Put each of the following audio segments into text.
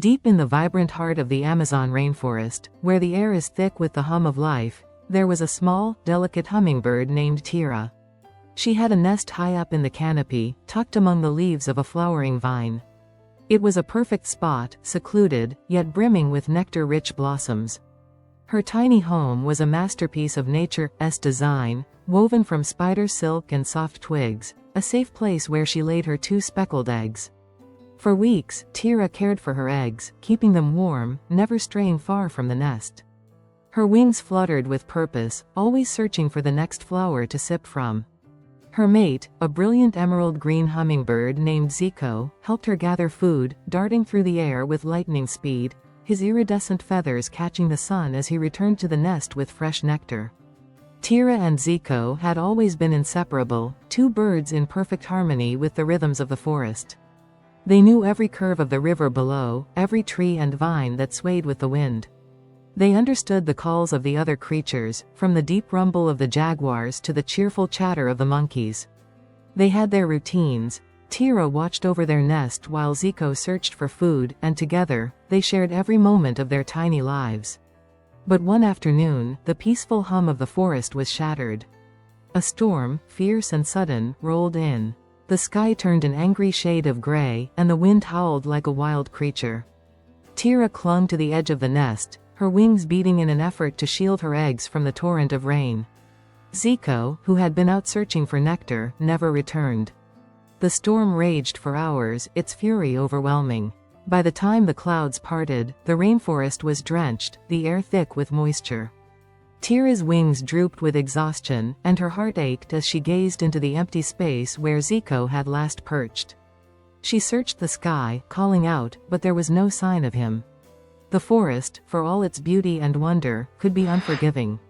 Deep in the vibrant heart of the Amazon rainforest, where the air is thick with the hum of life, there was a small, delicate hummingbird named Tira. She had a nest high up in the canopy, tucked among the leaves of a flowering vine. It was a perfect spot, secluded, yet brimming with nectar-rich blossoms. Her tiny home was a masterpiece of nature's design, woven from spider silk and soft twigs, a safe place where she laid her 2 speckled eggs. For weeks, Tira cared for her eggs, keeping them warm, never straying far from the nest. Her wings fluttered with purpose, always searching for the next flower to sip from. Her mate, a brilliant emerald green hummingbird named Zico, helped her gather food, darting through the air with lightning speed, his iridescent feathers catching the sun as he returned to the nest with fresh nectar. Tira and Zico had always been inseparable, 2 birds in perfect harmony with the rhythms of the forest. They knew every curve of the river below, every tree and vine that swayed with the wind. They understood the calls of the other creatures, from the deep rumble of the jaguars to the cheerful chatter of the monkeys. They had their routines. Tira watched over their nest while Zico searched for food, and together, they shared every moment of their tiny lives. But one afternoon, the peaceful hum of the forest was shattered. A storm, fierce and sudden, rolled in. The sky turned an angry shade of gray, and the wind howled like a wild creature. Tira clung to the edge of the nest, her wings beating in an effort to shield her eggs from the torrent of rain. Zico, who had been out searching for nectar, never returned. The storm raged for hours, its fury overwhelming. By the time the clouds parted, the rainforest was drenched, the air thick with moisture. Tira's wings drooped with exhaustion, and her heart ached as she gazed into the empty space where Zico had last perched. She searched the sky, calling out, but there was no sign of him. The forest, for all its beauty and wonder, could be unforgiving.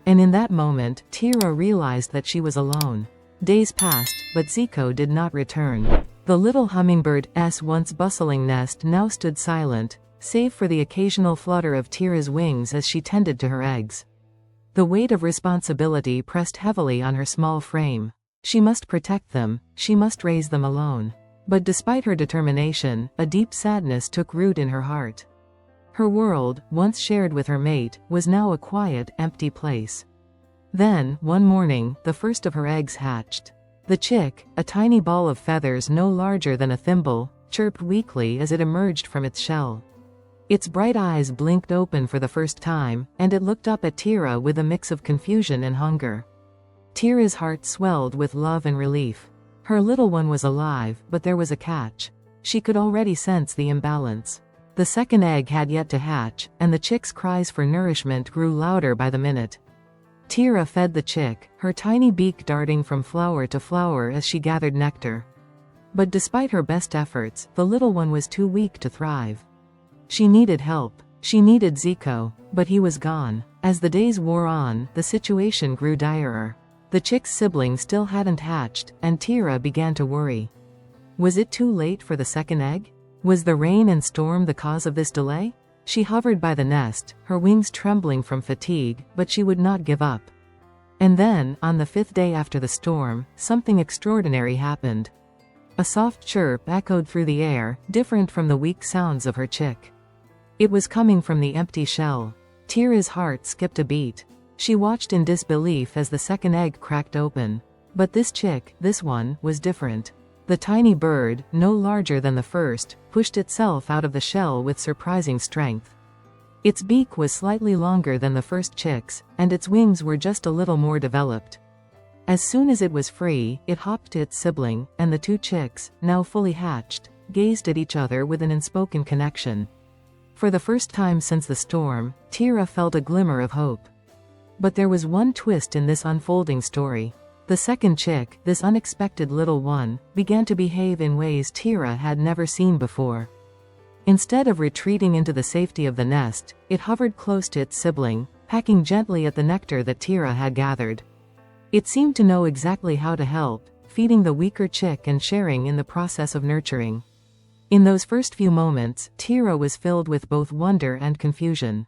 And in that moment, Tira realized that she was alone. Days passed, but Zico did not return. The little hummingbird's once bustling nest now stood silent, save for the occasional flutter of Tira's wings as she tended to her eggs. The weight of responsibility pressed heavily on her small frame. She must protect them, she must raise them alone. But despite her determination, a deep sadness took root in her heart. Her world, once shared with her mate, was now a quiet, empty place. Then, one morning, the first of her eggs hatched. The chick, a tiny ball of feathers no larger than a thimble, chirped weakly as it emerged from its shell. Its bright eyes blinked open for the first time, and it looked up at Tira with a mix of confusion and hunger. Tira's heart swelled with love and relief. Her little one was alive, but there was a catch. She could already sense the imbalance. The second egg had yet to hatch, and the chick's cries for nourishment grew louder by the minute. Tira fed the chick, her tiny beak darting from flower to flower as she gathered nectar. But despite her best efforts, the little one was too weak to thrive. She needed help. She needed Zico, but he was gone. As the days wore on, the situation grew direr. The chick's sibling still hadn't hatched, and Tira began to worry. Was it too late for the second egg? Was the rain and storm the cause of this delay? She hovered by the nest, her wings trembling from fatigue, but she would not give up. And then, on the 5th day after the storm, something extraordinary happened. A soft chirp echoed through the air, different from the weak sounds of her chick. It was coming from the empty shell. Tira's heart skipped a beat. She watched in disbelief as the second egg cracked open. But this chick, this one, was different. The tiny bird, no larger than the first, pushed itself out of the shell with surprising strength. Its beak was slightly longer than the first chick's, and its wings were just a little more developed. As soon as it was free, it hopped to its sibling, and the 2 chicks, now fully hatched, gazed at each other with an unspoken connection. For the first time since the storm, Tira felt a glimmer of hope. But there was one twist in this unfolding story. The second chick, this unexpected little one, began to behave in ways Tira had never seen before. Instead of retreating into the safety of the nest, it hovered close to its sibling, pecking gently at the nectar that Tira had gathered. It seemed to know exactly how to help, feeding the weaker chick and sharing in the process of nurturing. In those first few moments, Tira was filled with both wonder and confusion.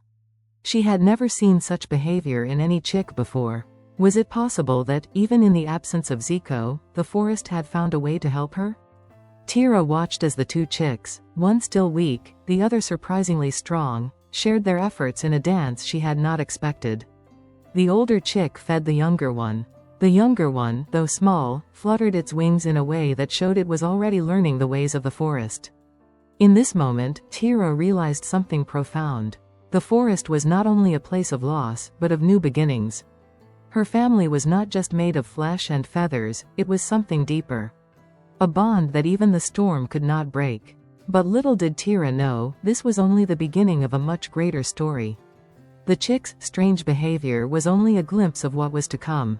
She had never seen such behavior in any chick before. Was it possible that, even in the absence of Zico, the forest had found a way to help her? Tira watched as the two chicks, one still weak, the other surprisingly strong, shared their efforts in a dance she had not expected. The older chick fed the younger one. The younger one, though small, fluttered its wings in a way that showed it was already learning the ways of the forest. In this moment, Tira realized something profound. The forest was not only a place of loss, but of new beginnings. Her family was not just made of flesh and feathers, it was something deeper. A bond that even the storm could not break. But little did Tira know, this was only the beginning of a much greater story. The chicks' strange behavior was only a glimpse of what was to come.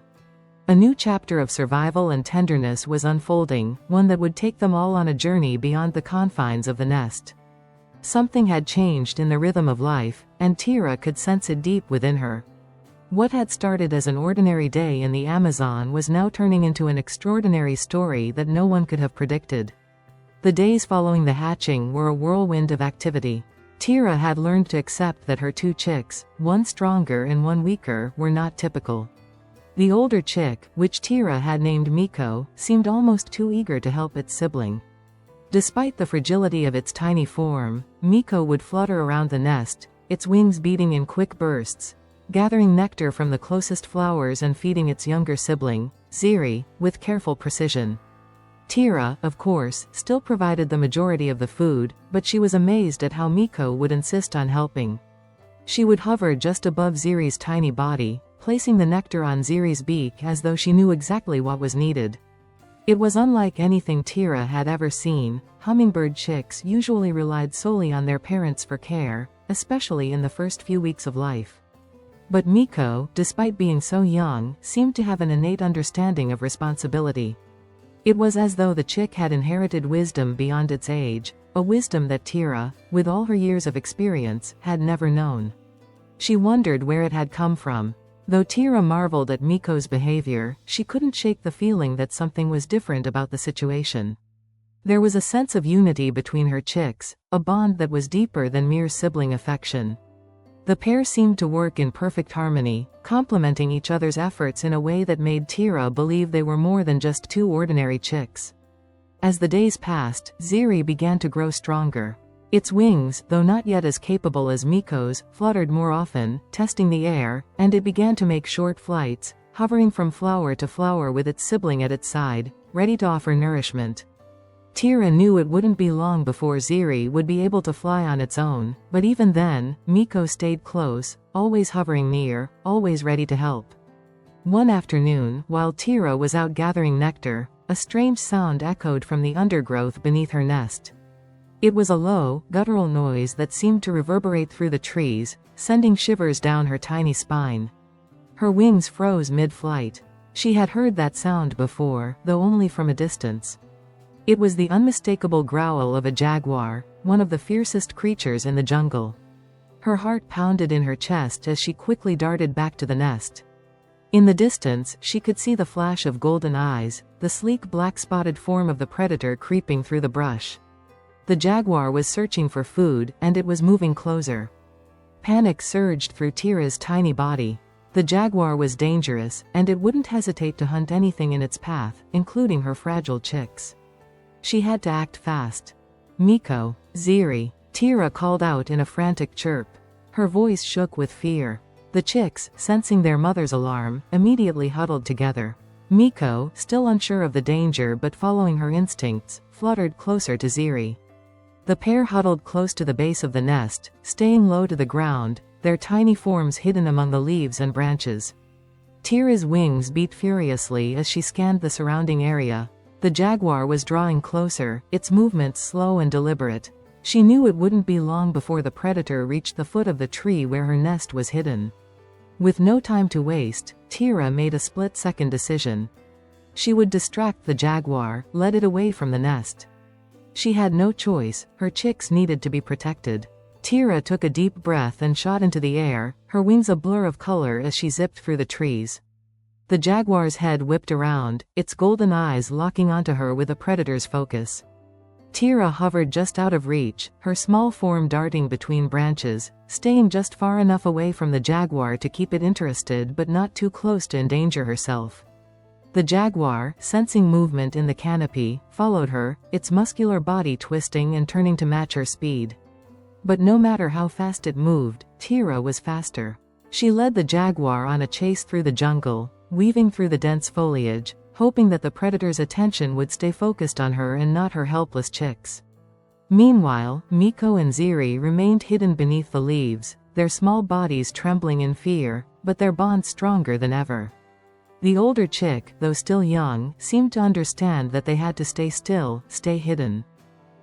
A new chapter of survival and tenderness was unfolding, one that would take them all on a journey beyond the confines of the nest. Something had changed in the rhythm of life, and Tira could sense it deep within her. What had started as an ordinary day in the Amazon was now turning into an extraordinary story that no one could have predicted. The days following the hatching were a whirlwind of activity. Tira had learned to accept that her two chicks, one stronger and one weaker, were not typical. The older chick, which Tira had named Miko, seemed almost too eager to help its sibling. Despite the fragility of its tiny form, Miko would flutter around the nest, its wings beating in quick bursts, gathering nectar from the closest flowers and feeding its younger sibling, Ziri, with careful precision. Tira, of course, still provided the majority of the food, but she was amazed at how Miko would insist on helping. She would hover just above Ziri's tiny body, placing the nectar on Ziri's beak as though she knew exactly what was needed. It was unlike anything Tira had ever seen. Hummingbird chicks usually relied solely on their parents for care, especially in the first few weeks of life. But Miko, despite being so young, seemed to have an innate understanding of responsibility. It was as though the chick had inherited wisdom beyond its age, a wisdom that Tira, with all her years of experience, had never known. She wondered where it had come from. Though Tira marveled at Miko's behavior, she couldn't shake the feeling that something was different about the situation. There was a sense of unity between her chicks, a bond that was deeper than mere sibling affection. The pair seemed to work in perfect harmony, complementing each other's efforts in a way that made Tira believe they were more than just two ordinary chicks. As the days passed, Ziri began to grow stronger. Its wings, though not yet as capable as Miko's, fluttered more often, testing the air, and it began to make short flights, hovering from flower to flower with its sibling at its side, ready to offer nourishment. Tira knew it wouldn't be long before Ziri would be able to fly on its own, but even then, Miko stayed close, always hovering near, always ready to help. One afternoon, while Tira was out gathering nectar, a strange sound echoed from the undergrowth beneath her nest. It was a low, guttural noise that seemed to reverberate through the trees, sending shivers down her tiny spine. Her wings froze mid-flight. She had heard that sound before, though only from a distance. It was the unmistakable growl of a jaguar, one of the fiercest creatures in the jungle. Her heart pounded in her chest as she quickly darted back to the nest. In the distance, she could see the flash of golden eyes, the sleek black-spotted form of the predator creeping through the brush. The jaguar was searching for food, and it was moving closer. Panic surged through Tira's tiny body. The jaguar was dangerous, and it wouldn't hesitate to hunt anything in its path, including her fragile chicks. She had to act fast. "Miko, Ziri," Tira called out in a frantic chirp. Her voice shook with fear. The chicks, sensing their mother's alarm, immediately huddled together. Miko, still unsure of the danger but following her instincts, fluttered closer to Ziri. The pair huddled close to the base of the nest, staying low to the ground, their tiny forms hidden among the leaves and branches. Tira's wings beat furiously as she scanned the surrounding area. The jaguar was drawing closer, its movements slow and deliberate. She knew it wouldn't be long before the predator reached the foot of the tree where her nest was hidden. With no time to waste, Tira made a split-second decision. She would distract the jaguar, lead it away from the nest. She had no choice, her chicks needed to be protected. Tira took a deep breath and shot into the air, her wings a blur of color as she zipped through the trees. The jaguar's head whipped around, its golden eyes locking onto her with a predator's focus. Tira hovered just out of reach, her small form darting between branches, staying just far enough away from the jaguar to keep it interested but not too close to endanger herself. The jaguar, sensing movement in the canopy, followed her, its muscular body twisting and turning to match her speed. But no matter how fast it moved, Tira was faster. She led the jaguar on a chase through the jungle, weaving through the dense foliage, hoping that the predator's attention would stay focused on her and not her helpless chicks. Meanwhile, Miko and Ziri remained hidden beneath the leaves, their small bodies trembling in fear, but their bond stronger than ever. The older chick, though still young, seemed to understand that they had to stay still, stay hidden.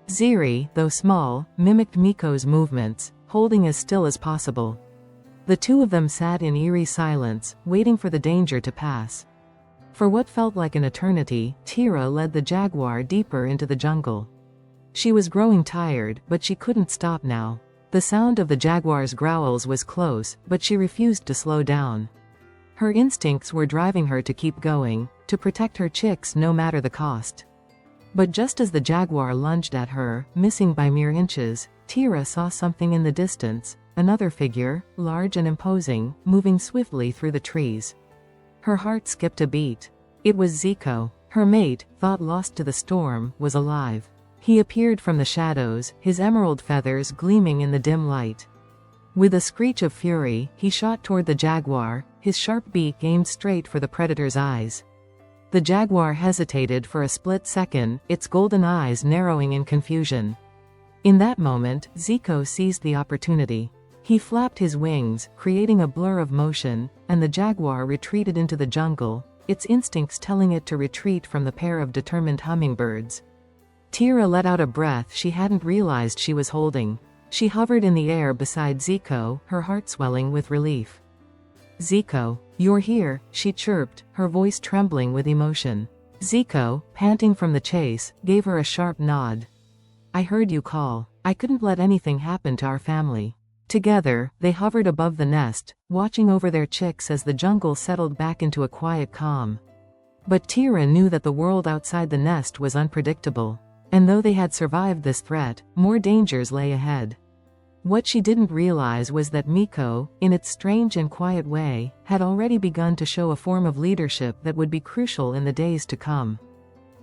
Ziri, though small, mimicked Miko's movements, holding as still as possible. The two of them sat in eerie silence, waiting for the danger to pass. For what felt like an eternity, Tira led the jaguar deeper into the jungle. She was growing tired, but she couldn't stop now. The sound of the jaguar's growls was close, but she refused to slow down. Her instincts were driving her to keep going, to protect her chicks no matter the cost. But just as the jaguar lunged at her, missing by mere inches, Tira saw something in the distance, another figure, large and imposing, moving swiftly through the trees. Her heart skipped a beat. It was Zico. Her mate, thought lost to the storm, was alive. He appeared from the shadows, his emerald feathers gleaming in the dim light. With a screech of fury, he shot toward the jaguar, his sharp beak aimed straight for the predator's eyes. The jaguar hesitated for a split second, its golden eyes narrowing in confusion. In that moment, Zico seized the opportunity. He flapped his wings, creating a blur of motion, and the jaguar retreated into the jungle, its instincts telling it to retreat from the pair of determined hummingbirds. Tira let out a breath she hadn't realized she was holding. She hovered in the air beside Zico, her heart swelling with relief. "Zico, you're here," she chirped, her voice trembling with emotion. Zico, panting from the chase, gave her a sharp nod. "I heard you call. I couldn't let anything happen to our family." Together, they hovered above the nest, watching over their chicks as the jungle settled back into a quiet calm. But Tira knew that the world outside the nest was unpredictable. And though they had survived this threat, more dangers lay ahead. What she didn't realize was that Miko, in its strange and quiet way, had already begun to show a form of leadership that would be crucial in the days to come.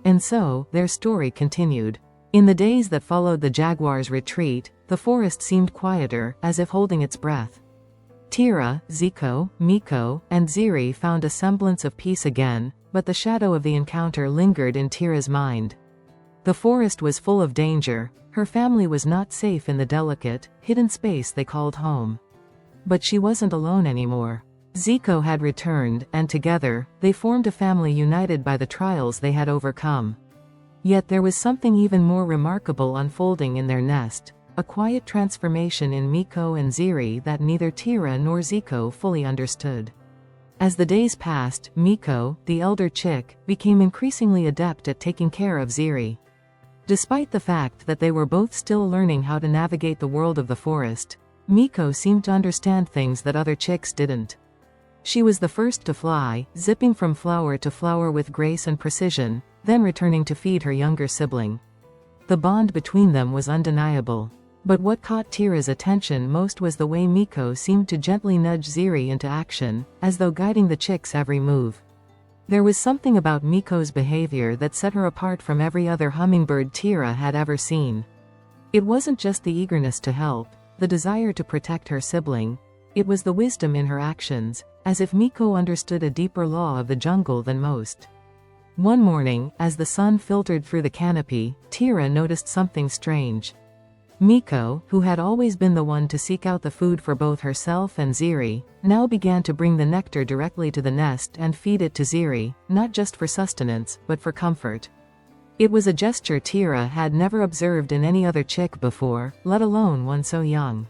And so, their story continued. In the days that followed the jaguar's retreat, the forest seemed quieter, as if holding its breath. Tira, Zico, Miko, and Ziri found a semblance of peace again, but the shadow of the encounter lingered in Tira's mind. The forest was full of danger. Her family was not safe in the delicate, hidden space they called home. But she wasn't alone anymore. Zico had returned, and together, they formed a family united by the trials they had overcome. Yet there was something even more remarkable unfolding in their nest, a quiet transformation in Miko and Ziri that neither Tira nor Zico fully understood. As the days passed, Miko, the elder chick, became increasingly adept at taking care of Ziri. Despite the fact that they were both still learning how to navigate the world of the forest, Miko seemed to understand things that other chicks didn't. She was the first to fly, zipping from flower to flower with grace and precision, then returning to feed her younger sibling. The bond between them was undeniable. But what caught Tira's attention most was the way Miko seemed to gently nudge Ziri into action, as though guiding the chick's every move. There was something about Miko's behavior that set her apart from every other hummingbird Tira had ever seen. It wasn't just the eagerness to help, the desire to protect her sibling. It was the wisdom in her actions, as if Miko understood a deeper law of the jungle than most. One morning, as the sun filtered through the canopy, Tira noticed something strange. Miko, who had always been the one to seek out the food for both herself and Ziri, now began to bring the nectar directly to the nest and feed it to Ziri, not just for sustenance, but for comfort. It was a gesture Tira had never observed in any other chick before, let alone one so young.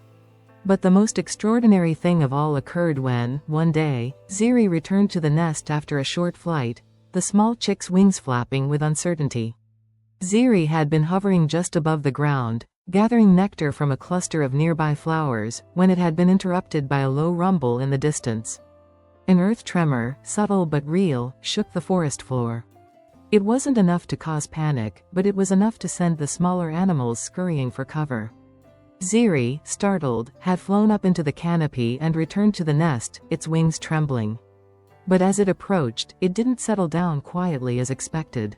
But the most extraordinary thing of all occurred when, one day, Ziri returned to the nest after a short flight, the small chick's wings flapping with uncertainty. Ziri had been hovering just above the ground, gathering nectar from a cluster of nearby flowers, when it had been interrupted by a low rumble in the distance. An earth tremor, subtle but real, shook the forest floor. It wasn't enough to cause panic, but it was enough to send the smaller animals scurrying for cover. Ziri, startled, had flown up into the canopy and returned to the nest, its wings trembling. But as it approached, it didn't settle down quietly as expected.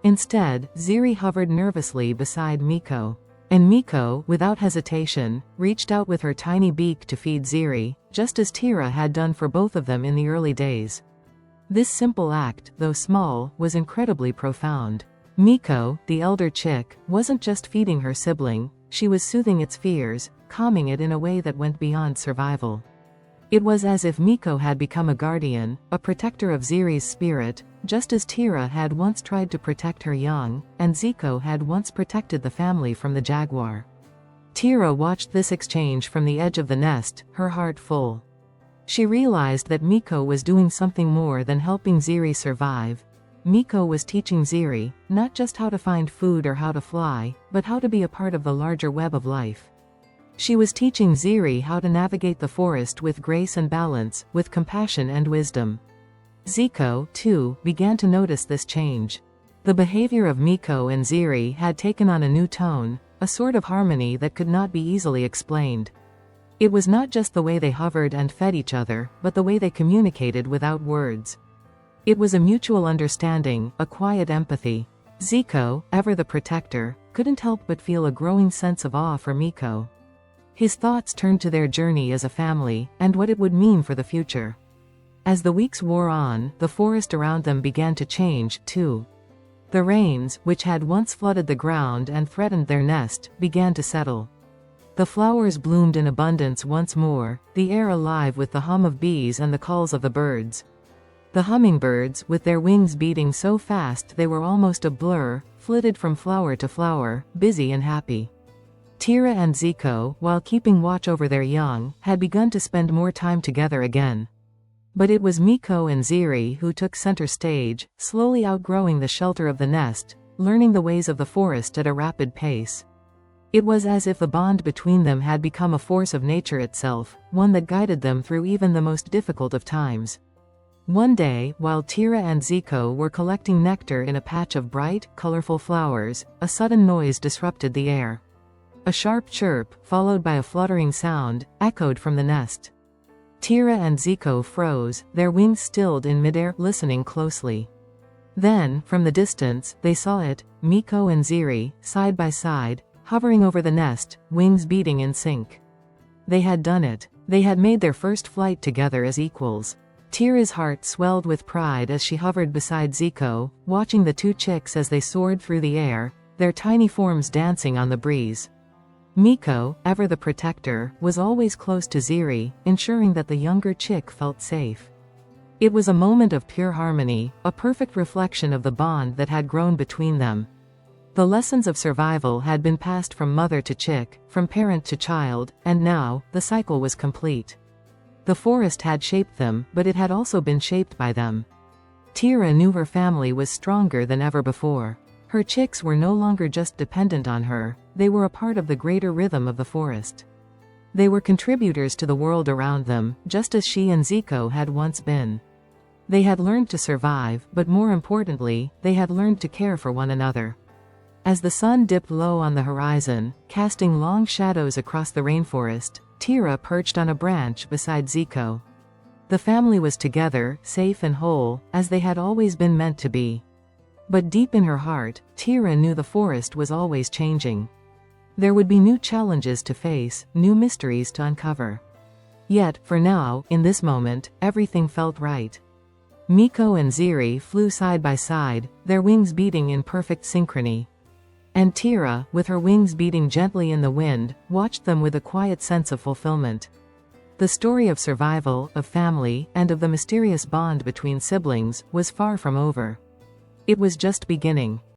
Instead, Ziri hovered nervously beside Miko. And Miko, without hesitation, reached out with her tiny beak to feed Ziri, just as Tira had done for both of them in the early days. This simple act, though small, was incredibly profound. Miko, the elder chick, wasn't just feeding her sibling, she was soothing its fears, calming it in a way that went beyond survival. It was as if Miko had become a guardian, a protector of Ziri's spirit, just as Tira had once tried to protect her young, and Zico had once protected the family from the Jaguar. Tira watched this exchange from the edge of the nest, her heart full. She realized that Miko was doing something more than helping Ziri survive. Miko was teaching Ziri, not just how to find food or how to fly, but how to be a part of the larger web of life. She was teaching Ziri how to navigate the forest with grace and balance, with compassion and wisdom. Zico, too, began to notice this change. The behavior of Miko and Ziri had taken on a new tone, a sort of harmony that could not be easily explained. It was not just the way they hovered and fed each other, but the way they communicated without words. It was a mutual understanding, a quiet empathy. Zico, ever the protector, couldn't help but feel a growing sense of awe for Miko. His thoughts turned to their journey as a family, and what it would mean for the future. As the weeks wore on, the forest around them began to change, too. The rains, which had once flooded the ground and threatened their nest, began to settle. The flowers bloomed in abundance once more, the air alive with the hum of bees and the calls of the birds. The hummingbirds, with their wings beating so fast they were almost a blur, flitted from flower to flower, busy and happy. Tira and Zico, while keeping watch over their young, had begun to spend more time together again. But it was Miko and Ziri who took center stage, slowly outgrowing the shelter of the nest, learning the ways of the forest at a rapid pace. It was as if the bond between them had become a force of nature itself, one that guided them through even the most difficult of times. One day, while Tira and Zico were collecting nectar in a patch of bright, colorful flowers, a sudden noise disrupted the air. A sharp chirp, followed by a fluttering sound, echoed from the nest. Tira and Zico froze, their wings stilled in midair, listening closely. Then, from the distance, they saw it, Miko and Ziri, side by side, hovering over the nest, wings beating in sync. They had done it. They had made their first flight together as equals. Tira's heart swelled with pride as she hovered beside Zico, watching the two chicks as they soared through the air, their tiny forms dancing on the breeze. Miko, ever the protector, was always close to Ziri, ensuring that the younger chick felt safe. It was a moment of pure harmony, a perfect reflection of the bond that had grown between them. The lessons of survival had been passed from mother to chick, from parent to child, and now, the cycle was complete. The forest had shaped them, but it had also been shaped by them. Tira knew her family was stronger than ever before. Her chicks were no longer just dependent on her, they were a part of the greater rhythm of the forest. They were contributors to the world around them, just as she and Zico had once been. They had learned to survive, but more importantly, they had learned to care for one another. As the sun dipped low on the horizon, casting long shadows across the rainforest, Tira perched on a branch beside Zico. The family was together, safe and whole, as they had always been meant to be. But deep in her heart, Tira knew the forest was always changing. There would be new challenges to face, new mysteries to uncover. Yet, for now, in this moment, everything felt right. Miko and Ziri flew side by side, their wings beating in perfect synchrony. And Tira, with her wings beating gently in the wind, watched them with a quiet sense of fulfillment. The story of survival, of family, and of the mysterious bond between siblings, was far from over. It was just beginning.